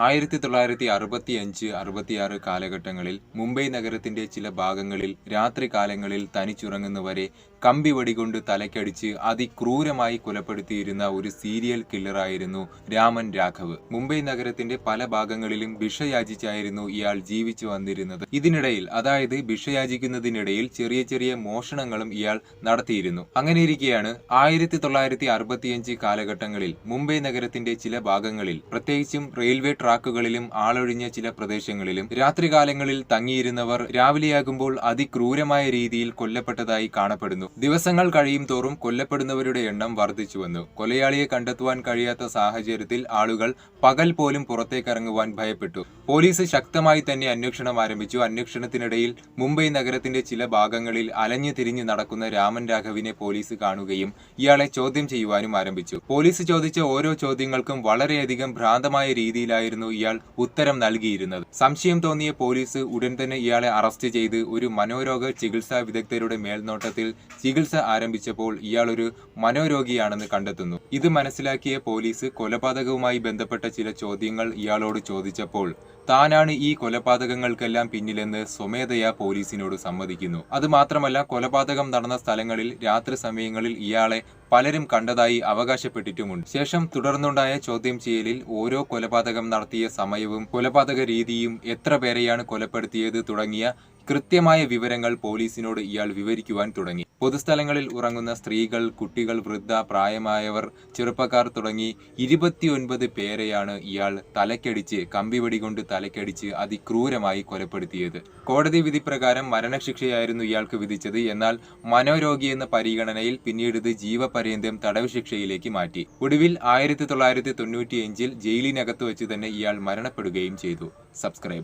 1965-66 കാലഘട്ടങ്ങളിൽ മുംബൈ നഗരത്തിന്റെ ചില ഭാഗങ്ങളിൽ രാത്രികാലങ്ങളിൽ തനിച്ചുറങ്ങുന്നവരെ കമ്പിവടികൊണ്ട് തലയ്ക്കടിച്ച് അതിക്രൂരമായി കൊലപ്പെടുത്തിയിരുന്ന ഒരു സീരിയൽ കില്ലറായിരുന്നു രാമൻ രാഘവ്. മുംബൈ നഗരത്തിന്റെ പല ഭാഗങ്ങളിലും ഭിക്ഷയാചിച്ചായിരുന്നു ഇയാൾ ജീവിച്ചു വന്നിരുന്നത്. ഇതിനിടയിൽ, അതായത് ഭിക്ഷയാചിക്കുന്നതിനിടയിൽ ചെറിയ ചെറിയ മോഷണങ്ങളും ഇയാൾ നടത്തിയിരുന്നു. അങ്ങനെയിരിക്കെയാണ് 1965 കാലഘട്ടങ്ങളിൽ മുംബൈ നഗരത്തിന്റെ ചില ഭാഗങ്ങളിൽ, പ്രത്യേകിച്ചും റെയിൽവേ ട്രാക്കുകളിലും ആളൊഴിഞ്ഞ ചില പ്രദേശങ്ങളിലും രാത്രികാലങ്ങളിൽ തങ്ങിയിരുന്നവർ രാവിലെയാകുമ്പോൾ അതിക്രൂരമായ രീതിയിൽ കൊല്ലപ്പെട്ടതായി കാണപ്പെടുന്നു. ദിവസങ്ങൾ കഴിയും തോറും കൊല്ലപ്പെടുന്നവരുടെ എണ്ണം വർദ്ധിച്ചു വന്നു. കൊലയാളിയെ കണ്ടെത്തുവാൻ കഴിയാത്ത സാഹചര്യത്തിൽ ആളുകൾ പകൽ പോലും പുറത്തേക്കിറങ്ങുവാൻ ഭയപ്പെട്ടു. പോലീസ് ശക്തമായി തന്നെ അന്വേഷണം ആരംഭിച്ചു. അന്വേഷണത്തിനിടയിൽ മുംബൈ നഗരത്തിന്റെ ചില ഭാഗങ്ങളിൽ അലഞ്ഞു തിരിഞ്ഞു നടക്കുന്ന രാമൻ രാഘവിനെ പോലീസ് കാണുകയും ഇയാളെ ചോദ്യം ചെയ്യുവാനും ആരംഭിച്ചു. പോലീസ് ചോദിച്ച ഓരോ ചോദ്യങ്ങൾക്കും വളരെയധികം ഭ്രാന്തമായ രീതിയിലായിരുന്നു ഇയാൾ ഉത്തരം നൽകിയിരുന്നത്. സംശയം തോന്നിയ പോലീസ് ഉടൻ തന്നെ ഇയാളെ അറസ്റ്റ് ചെയ്ത് ഒരു മനോരോഗ ചികിത്സാ വിദഗ്ധരുടെ മേൽനോട്ടത്തിൽ ചികിത്സ ആരംഭിച്ചപ്പോൾ ഇയാൾ ഒരു മനോരോഗിയാണെന്ന് കണ്ടെത്തുന്നു. ഇത് മനസ്സിലാക്കിയ പോലീസ് കൊലപാതകവുമായി ബന്ധപ്പെട്ട ചില ചോദ്യങ്ങൾ ഇയാളോട് ചോദിച്ചപ്പോൾ താനാണ് ഈ കൊലപാതകങ്ങൾക്കെല്ലാം പിന്നിലെന്ന് സ്വമേധയാ പോലീസിനോട് സമ്മതിക്കുന്നു. അതുമാത്രമല്ല, കൊലപാതകം നടന്ന സ്ഥലങ്ങളിൽ രാത്രി സമയങ്ങളിൽ ഇയാളെ പലരും കണ്ടതായി അവകാശപ്പെട്ടിട്ടുമുണ്ട്. ശേഷം തുടർന്നുണ്ടായ ചോദ്യം ചെയ്യലിൽ ഓരോ കൊലപാതകം നടത്തിയ സമയവും കൊലപാതക രീതിയും എത്ര പേരെയാണ് കൊലപ്പെടുത്തിയത് തുടങ്ങിയ കൃത്യമായ വിവരങ്ങൾ പോലീസിനോട് ഇയാൾ വിവരിക്കുവാൻ തുടങ്ങി. പൊതുസ്ഥലങ്ങളിൽ ഉറങ്ങുന്ന സ്ത്രീകൾ, കുട്ടികൾ, വൃദ്ധ, പ്രായമായവർ, ചെറുപ്പക്കാർ തുടങ്ങി 29 പേരെയാണ് ഇയാൾ തലക്കടിച്ച്, കമ്പിവടി കൊണ്ട് തലക്കടിച്ച് അതിക്രൂരമായി കൊലപ്പെടുത്തിയത്. കോടതി വിധി പ്രകാരം മരണശിക്ഷയായിരുന്നു ഇയാൾക്ക് വിധിച്ചത്. എന്നാൽ മനോരോഗി എന്ന പരിഗണനയിൽ പിന്നീട് ഇത് ജീവപര്യന്തം തടവ് ശിക്ഷയിലേക്ക് മാറ്റി. ഒടുവിൽ 1995 ജയിലിനകത്ത് വെച്ച് തന്നെ ഇയാൾ മരണപ്പെടുകയും ചെയ്തു. സബ്സ്ക്രൈബ്.